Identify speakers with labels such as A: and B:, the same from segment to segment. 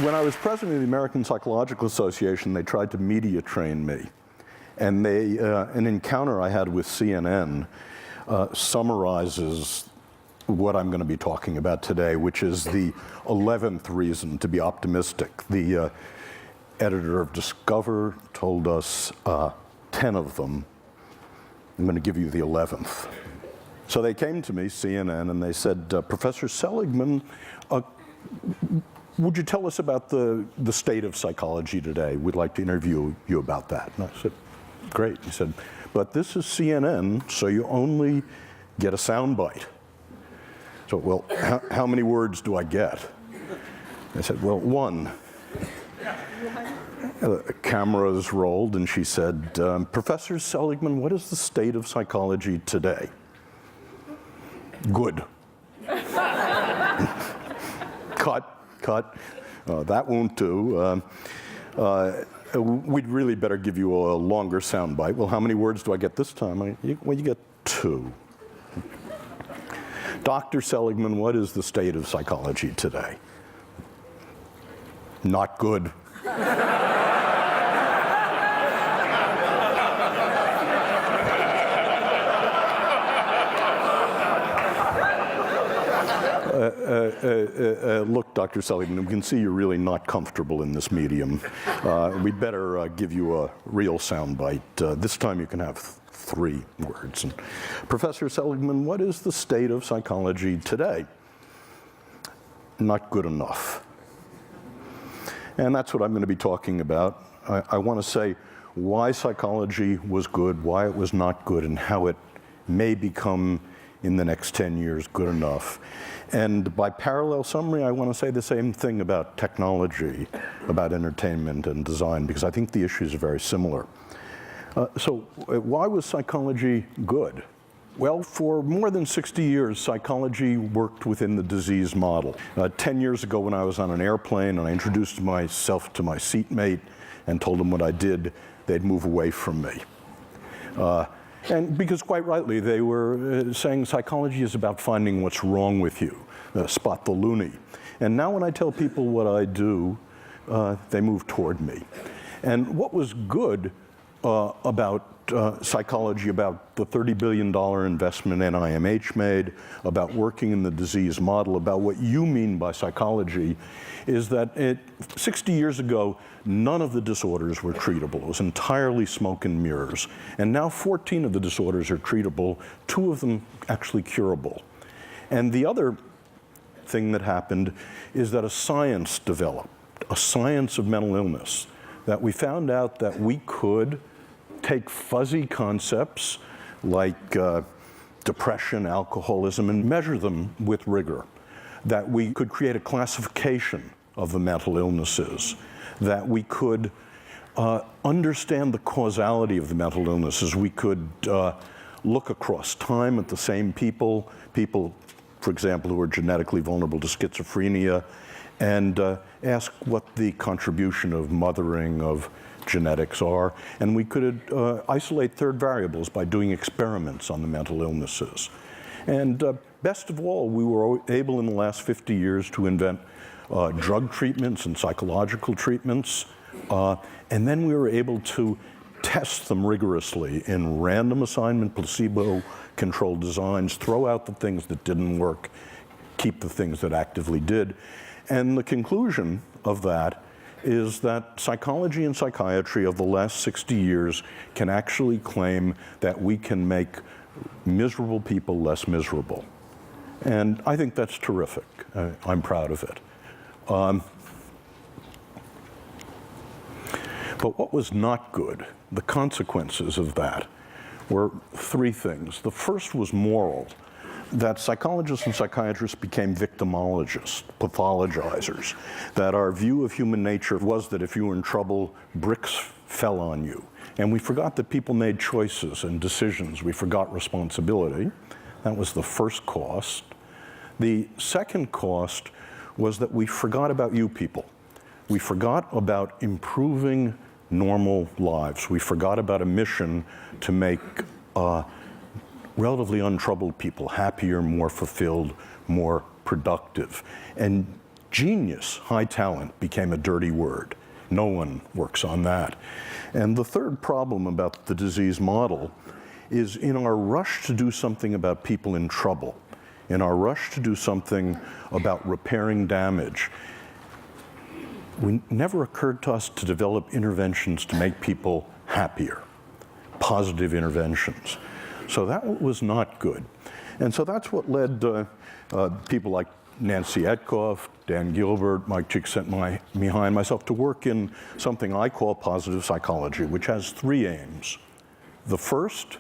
A: when I was president of the American Psychological Association, they tried to media train me. And an encounter I had with CNN summarizes what I'm going to be talking about today, which is the 11th reason to be optimistic. The editor of Discover told us 10 of them. I'm going to give you the 11th. So they came to me, CNN, and they said, Professor Seligman, would you tell us about the state of psychology today? We'd like to interview you about that. And I said, great. He said, but this is CNN, so you only get a soundbite. So, well, how many words do I get? I said, well, one. Cameras rolled, and she said, Professor Seligman, what is the state of psychology today? Good. Cut. That won't do. We'd really better give you a longer soundbite. Well, how many words do I get this time? Well, you get 2. Dr. Seligman, what is the state of psychology today? Not good. Look, Dr. Seligman, we can see you're really not comfortable in this medium. We'd better give you a real soundbite. This time you can have 3 words. And, Professor Seligman, what is the state of psychology today? Not good enough. And that's what I'm going to be talking about. I want to say why psychology was good, why it was not good, and how it may become, in the next 10 years, good enough. And by parallel summary, I want to say the same thing about technology, about entertainment and design, because I think the issues are very similar. So why was psychology good? Well, for more than 60 years, psychology worked within the disease model. 10 years ago when I was on an airplane and I introduced myself to my seatmate and told them what I did, they'd move away from me. And because quite rightly, they were saying psychology is about finding what's wrong with you, spot the loony. And now when I tell people what I do, they move toward me. And what was good about psychology, about the $30 billion investment NIMH made, about working in the disease model, about what you mean by psychology, is that 60 years ago, none of the disorders were treatable. It was entirely smoke and mirrors. And now 14 of the disorders are treatable, 2 of them actually curable. And the other thing that happened is that a science developed, a science of mental illness, that we found out that we could take fuzzy concepts like depression, alcoholism, and measure them with rigor. That we could create a classification of the mental illnesses, that we could understand the causality of the mental illnesses. We could look across time at the same people, for example, who are genetically vulnerable to schizophrenia, and ask what the contribution of mothering, of genetics are. And we could isolate third variables by doing experiments on the mental illnesses. And best of all, we were able in the last 50 years to invent drug treatments and psychological treatments. And then we were able to test them rigorously in random assignment, placebo-controlled designs, throw out the things that didn't work, keep the things that actively did. And the conclusion of that is that psychology and psychiatry of the last 60 years can actually claim that we can make miserable people less miserable. And I think that's terrific. I'm proud of it. But what was not good, the consequences of that, were 3 things. The first was moral, that psychologists and psychiatrists became victimologists, pathologizers, that our view of human nature was that if you were in trouble, bricks fell on you. And we forgot that people made choices and decisions. We forgot responsibility. That was the first cost. The second cost was that we forgot about you people. We forgot about improving normal lives. We forgot about a mission to make relatively untroubled people happier, more fulfilled, more productive. And Genius, high talent, became a dirty word. No one works on that. And the third problem about the disease model is in our rush to do something about people in trouble, in our rush to do something about repairing damage, it never occurred to us to develop interventions to make people happier, positive interventions. So that was not good. And so that's what led people like Nancy Etkoff, Dan Gilbert, Mike Csikszentmihalyi, and myself to work in something I call positive psychology, which has three aims. The first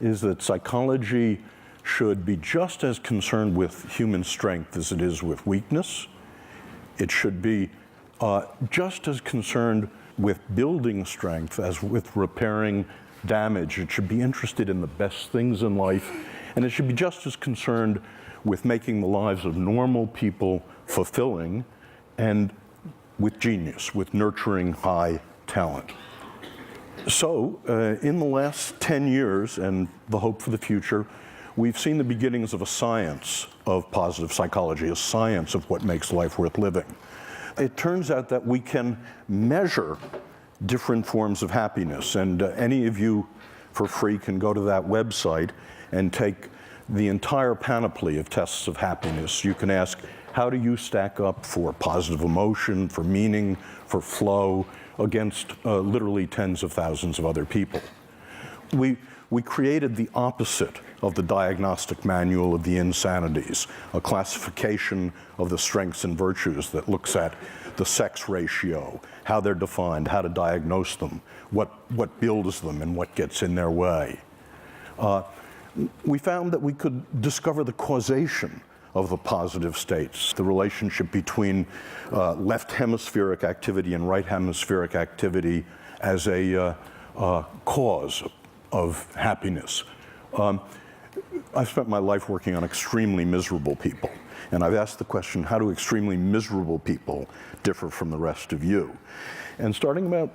A: is that psychology should be just as concerned with human strength as it is with weakness. It should be just as concerned with building strength as with repairing damage. It should be interested in the best things in life, and it should be just as concerned with making the lives of normal people fulfilling and with genius, with nurturing high talent. So in the last 10 years, and the hope for the future, we've seen the beginnings of a science of positive psychology, a science of what makes life worth living. It turns out that we can measure different forms of happiness, and any of you for free can go to that website and take the entire panoply of tests of happiness. You can ask, how do you stack up for positive emotion, for meaning, for flow, against literally tens of thousands of other people. We created the opposite of the diagnostic manual of the insanities, a classification of the strengths and virtues that looks at the sex ratio, how they're defined, how to diagnose them, what builds them and what gets in their way. We found that we could discover the causation of the positive states, the relationship between left hemispheric activity and right hemispheric activity as a cause of happiness. I've spent my life working on extremely miserable people, and I've asked the question, how do extremely miserable people differ from the rest of you? And starting about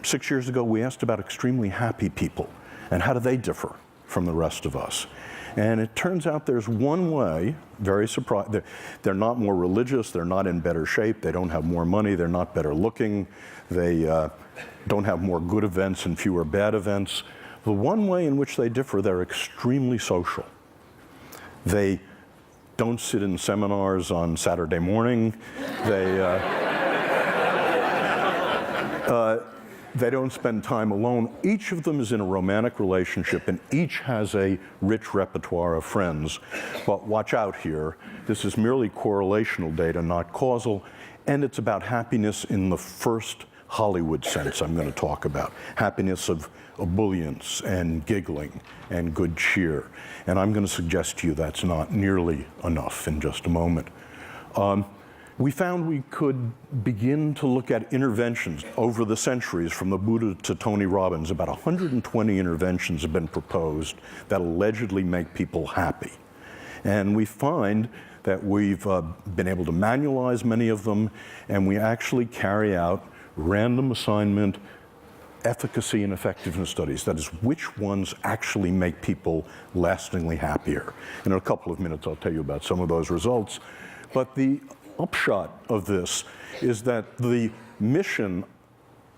A: 6 years ago, we asked about extremely happy people, and how do they differ from the rest of us? And it turns out there's one way, very surprising, they're not more religious, they're not in better shape, they don't have more money, they're not better looking, they don't have more good events and fewer bad events. The one way in which they differ, they're extremely social. They don't sit in seminars on Saturday morning. They don't spend time alone. Each of them is in a romantic relationship, and each has a rich repertoire of friends. But watch out here. This is merely correlational data, not causal, and it's about happiness in the first Hollywood sense I'm going to talk about. Happiness of ebullience and giggling and good cheer. And I'm going to suggest to you that's not nearly enough in just a moment. We found we could begin to look at interventions over the centuries, from the Buddha to Tony Robbins. About 120 interventions have been proposed that allegedly make people happy. And we find that we've been able to manualize many of them, and we actually carry out random assignment efficacy and effectiveness studies. That is, which ones actually make people lastingly happier. In a couple of minutes, I'll tell you about some of those results. But the upshot of this is that the mission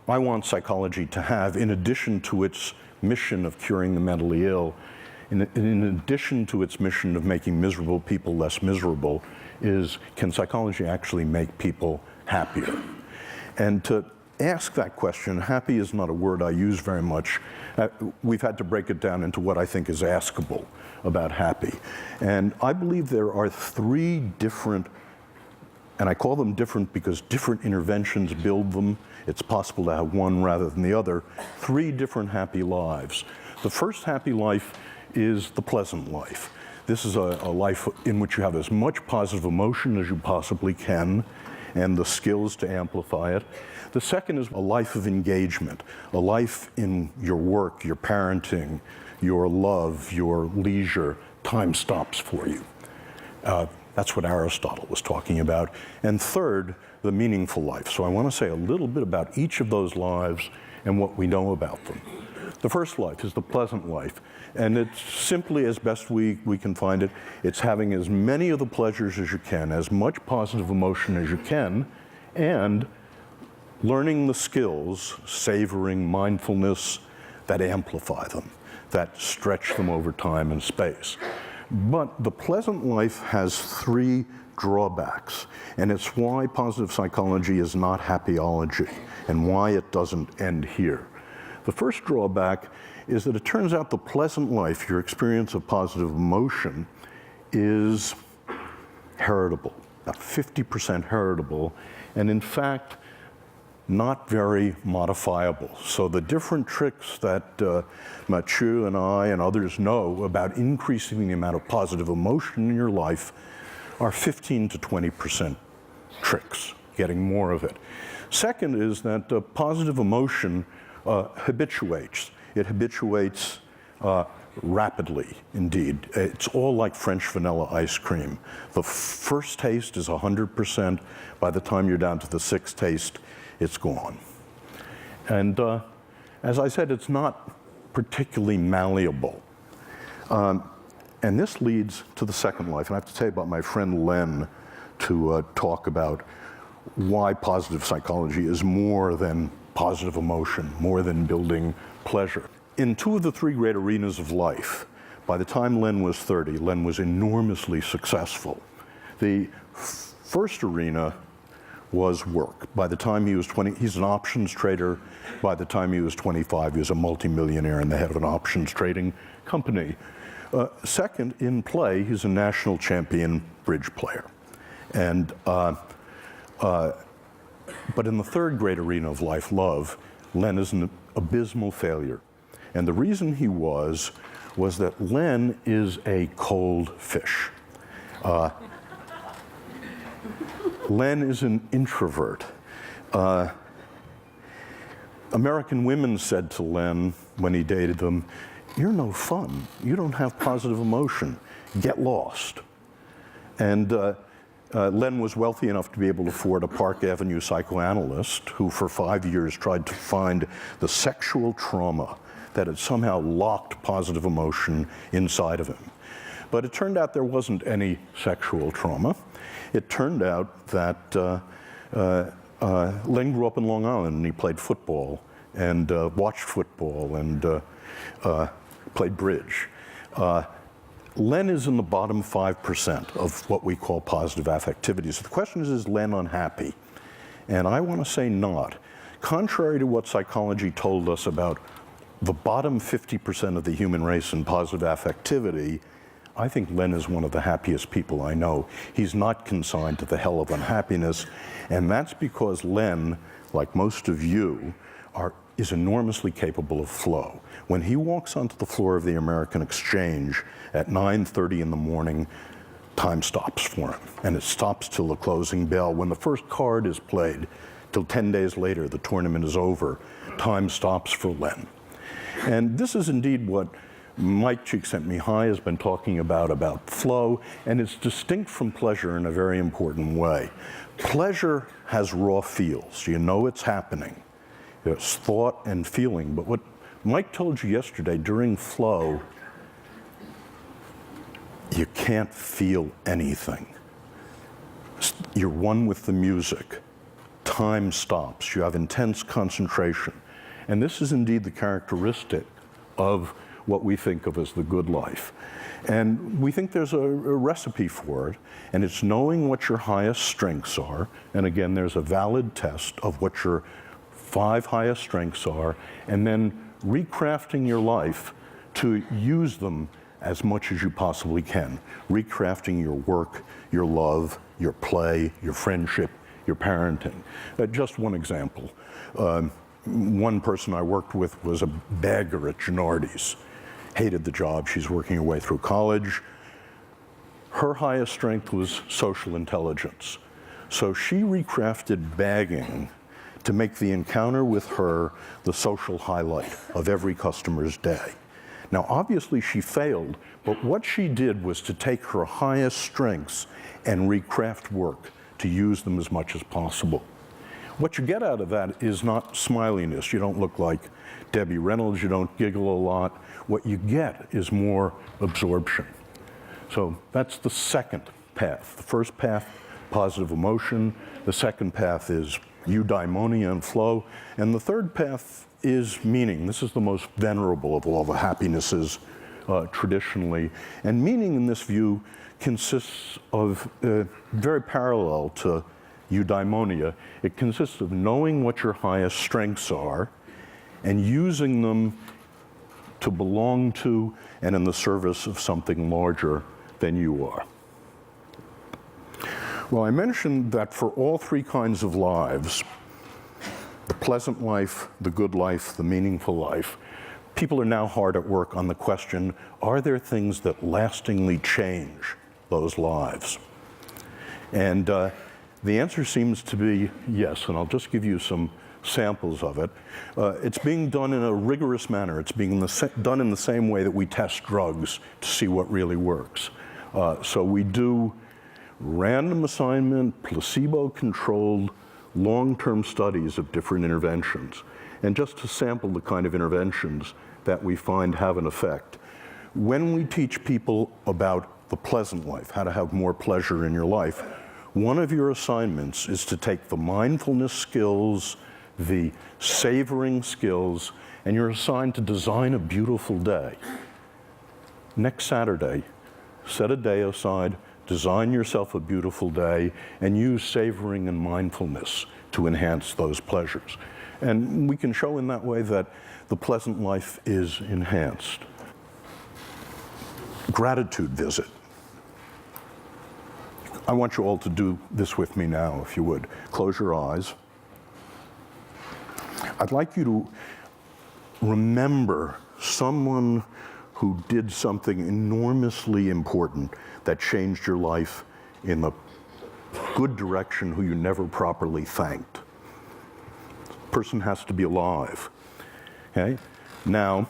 A: I want psychology to have, in addition to its mission of curing the mentally ill, in addition to its mission of making miserable people less miserable, is, can psychology actually make people happier? And to ask that question, happy is not a word I use very much. We've had to break it down into what I think is askable about happy. And I believe there are three different, and I call them different because different interventions build them. It's possible to have one rather than the other. Three different happy lives. The first happy life is the pleasant life. This is a life in which you have as much positive emotion as you possibly can, and the skills to amplify it. The second is a life of engagement, a life in your work, your parenting, your love, your leisure. Time stops for you. That's what Aristotle was talking about. And third, the meaningful life. So I want to say a little bit about each of those lives and what we know about them. The first life is the pleasant life, and it's simply, as best we can find it, it's having as many of the pleasures as you can, as much positive emotion as you can, and learning the skills, savoring, mindfulness, that amplify them, that stretch them over time and space. But the pleasant life has three drawbacks, and it's why positive psychology is not happyology, and why it doesn't end here. The first drawback is that it turns out the pleasant life, your experience of positive emotion, is heritable, about 50% heritable, and in fact, not very modifiable. So the different tricks that Mathieu and I and others know about increasing the amount of positive emotion in your life are 15 to 20% tricks, getting more of it. Second is that positive emotion habituates. It habituates rapidly, indeed. It's all like French vanilla ice cream. The first taste is 100%. By the time you're down to the sixth taste, it's gone. And as I said, it's not particularly malleable. And this leads to the second life. And I have to tell you about my friend Len to talk about why positive psychology is more than positive emotion, more than building pleasure. In two of the three great arenas of life, by the time Len was 30, Len was enormously successful. The first arena was work. By the time he was 20, he's an options trader. By the time he was 25, he was a multimillionaire and the head of an options trading company. Second, in play, he's a national champion bridge player. And, but in the third great arena of life, love, Len is an abysmal failure. And the reason he was that Len is a cold fish. Len is an introvert. American women said to Len when he dated them, "You're no fun. You don't have positive emotion. Get lost." And Len was wealthy enough to be able to afford a Park Avenue psychoanalyst who for 5 years tried to find the sexual trauma that had somehow locked positive emotion inside of him. But it turned out there wasn't any sexual trauma. It turned out that Len grew up in Long Island and he played football and watched football and played bridge. Len is in the bottom 5% of what we call positive affectivity. So the question is Len unhappy? And I want to say not. Contrary to what psychology told us about the bottom 50% of the human race in positive affectivity, I think Len is one of the happiest people I know. He's not consigned to the hell of unhappiness, and that's because Len, like most of you, is enormously capable of flow. When he walks onto the floor of the American Exchange at 9:30 in the morning, time stops for him, and it stops till the closing bell. When the first card is played, till 10 days later, the tournament is over, time stops for Len. And this is indeed what Mike Csikszentmihalyi has been talking about flow, and it's distinct from pleasure in a very important way. Pleasure has raw feels. You know it's happening. There's thought and feeling. But what Mike told you yesterday, during flow, you can't feel anything. You're one with the music. Time stops. You have intense concentration. And this is indeed the characteristic of what we think of as the good life. And we think there's a recipe for it, and it's knowing what your highest strengths are. And again, there's a valid test of what your 5 highest strengths are, and then recrafting your life to use them as much as you possibly can. Recrafting your work, your love, your play, your friendship, your parenting. Just one example. One person I worked with was a bagger at Gennardi's. Hated the job. She's working her way through college. Her highest strength was social intelligence. So she recrafted bagging to make the encounter with her the social highlight of every customer's day. Now, obviously she failed, but what she did was to take her highest strengths and recraft work to use them as much as possible. What you get out of that is not smiliness. You don't look like Debbie Reynolds, you don't giggle a lot. What you get is more absorption. So that's the second path. The first path, positive emotion. The second path is eudaimonia and flow. And the third path is meaning. This is the most venerable of all the happinesses traditionally. And meaning in this view consists of, very parallel to eudaimonia, it consists of knowing what your highest strengths are and using them to belong to and in the service of something larger than you are. Well, I mentioned that for all three kinds of lives, the pleasant life, the good life, the meaningful life, people are now hard at work on the question, are there things that lastingly change those lives? And the answer seems to be yes, and I'll just give you some samples of it. It's being done in a rigorous manner. It's being done in the same way that we test drugs to see what really works. So we do random assignment, placebo-controlled, long-term studies of different interventions. And just to sample the kind of interventions that we find have an effect. When we teach people about the pleasant life, how to have more pleasure in your life, one of your assignments is to take the mindfulness skills, the savoring skills, and you're assigned to design a beautiful day. Next Saturday, set a day aside, design yourself a beautiful day, and use savoring and mindfulness to enhance those pleasures. And we can show in that way that the pleasant life is enhanced. Gratitude visit. I want you all to do this with me now, if you would. Close your eyes. I'd like you to remember someone who did something enormously important that changed your life in the good direction, who you never properly thanked. The person has to be alive. Okay? Now,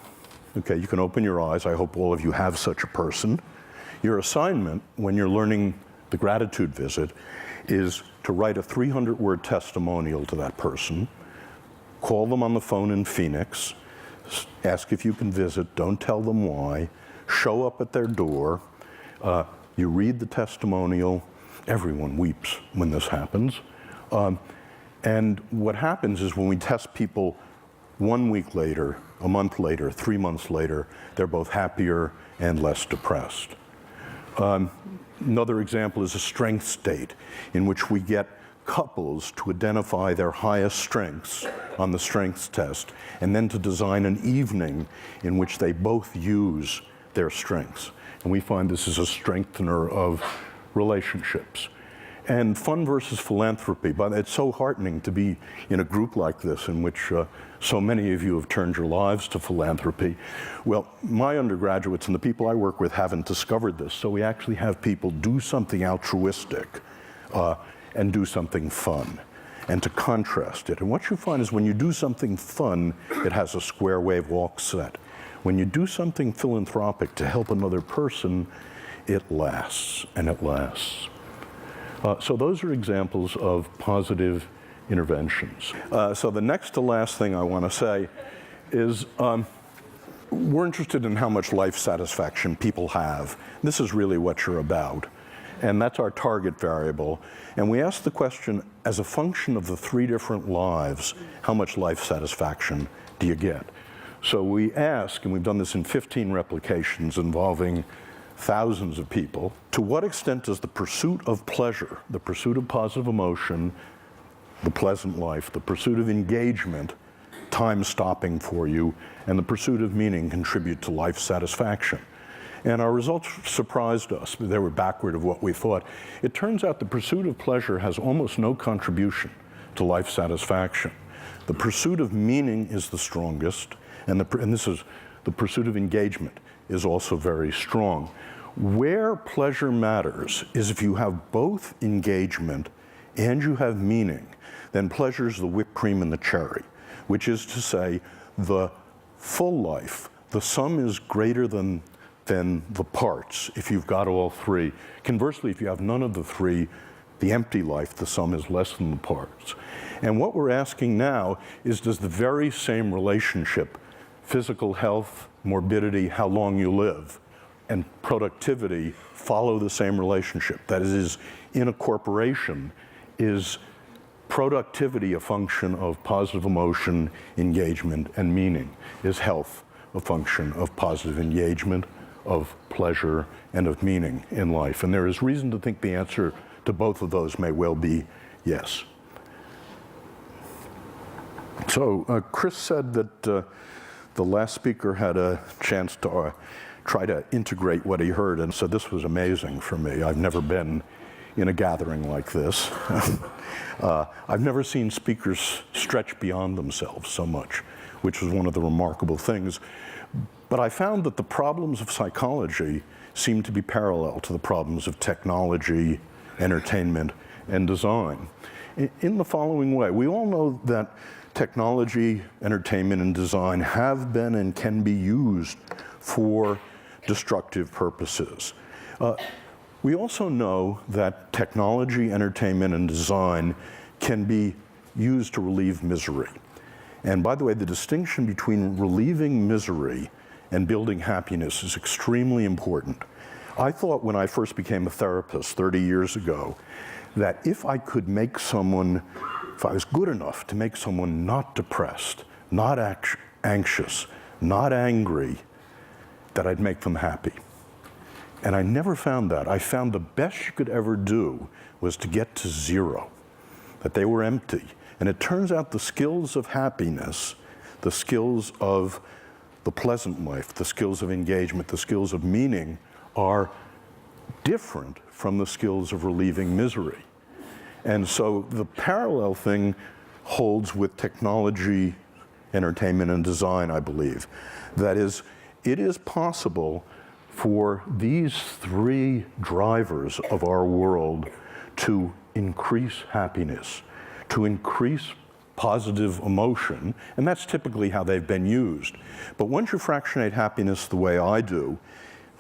A: okay, you can open your eyes. I hope all of you have such a person. Your assignment when you're learning the gratitude visit is to write a 300-word testimonial to that person, call them on the phone in Phoenix, ask if you can visit, don't tell them why, show up at their door, you read the testimonial. Everyone weeps when this happens. And what happens is when we test people 1 week later, a month later, 3 months later, they're both happier and less depressed. Another example is a strength state in which we get couples to identify their highest strengths on the strengths test and then to design an evening in which they both use their strengths. And we find this is a strengthener of relationships. And fun versus philanthropy, but it's so heartening to be in a group like this in which so many of you have turned your lives to philanthropy. Well, my undergraduates and the people I work with haven't discovered this, so we actually have people do something altruistic and do something fun, and to contrast it. And what you find is when you do something fun, it has a square wave walk set. When you do something philanthropic to help another person, it lasts, and it lasts. So those are examples of positive interventions. So the next to last thing I want to say is we're interested in how much life satisfaction people have. This is really what you're about. And that's our target variable. And we ask the question, as a function of the 3 different lives, how much life satisfaction do you get? So we ask, and we've done this in 15 replications involving thousands of people, to what extent does the pursuit of pleasure, the pursuit of positive emotion, the pleasant life, the pursuit of engagement, time stopping for you, and the pursuit of meaning contribute to life satisfaction? And our results surprised us. They were backward of what we thought. It turns out the pursuit of pleasure has almost no contribution to life satisfaction. The pursuit of meaning is the strongest, and this is the pursuit of engagement is also very strong. Where pleasure matters is if you have both engagement and you have meaning, then pleasure is the whipped cream and the cherry, which is to say the full life, the sum is greater than the parts if you've got all 3. Conversely, if you have none of the 3, the empty life, the sum is less than the parts. And what we're asking now is, does the very same relationship, physical health, morbidity, how long you live, and productivity follow the same relationship? That is, in a corporation, is productivity a function of positive emotion, engagement, and meaning? Is health a function of positive engagement, of pleasure, and of meaning in life? And there is reason to think the answer to both of those may well be yes. So Chris said that the last speaker had a chance to try to integrate what he heard, and so this was amazing for me. I've never been in a gathering like this. I've never seen speakers stretch beyond themselves so much, which was one of the remarkable things. But I found that the problems of psychology seem to be parallel to the problems of technology, entertainment, and design. In the following way, we all know that technology, entertainment, and design have been and can be used for destructive purposes. We also know that technology, entertainment, and design can be used to relieve misery. And by the way, the distinction between relieving misery and building happiness is extremely important. I thought when I first became a therapist 30 years ago that if I could make someone, if I was good enough to make someone not depressed, not anxious, not angry, that I'd make them happy. And I never found that. I found the best you could ever do was to get to zero, that they were empty. And it turns out the skills of happiness, the skills of the pleasant life, the skills of engagement, the skills of meaning are different from the skills of relieving misery. And so the parallel thing holds with technology, entertainment, and design, I believe. That is, it is possible for these three drivers of our world to increase happiness, to increase positive emotion, and that's typically how they've been used. But once you fractionate happiness the way I do,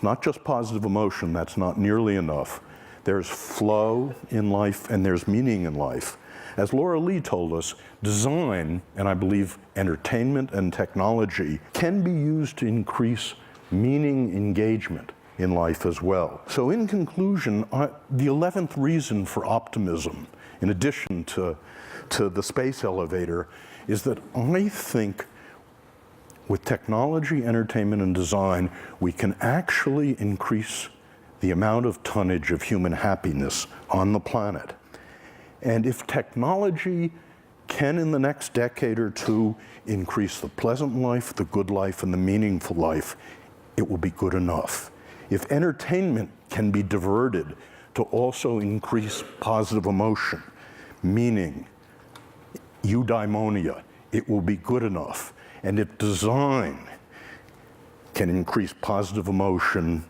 A: not just positive emotion, that's not nearly enough. There's flow in life and there's meaning in life. As Laura Lee told us, design, and I believe entertainment and technology, can be used to increase meaning engagement in life as well. So in conclusion, the 11th reason for optimism, in addition to the space elevator, is that I think with technology, entertainment, and design, we can actually increase the amount of tonnage of human happiness on the planet. And if technology can, in the next decade or two, increase the pleasant life, the good life, and the meaningful life, it will be good enough. If entertainment can be diverted to also increase positive emotion, meaning, eudaimonia, it will be good enough. And if design can increase positive emotion,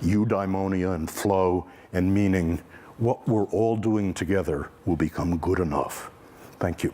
A: eudaimonia, and flow, and meaning, what we're all doing together will become good enough. Thank you.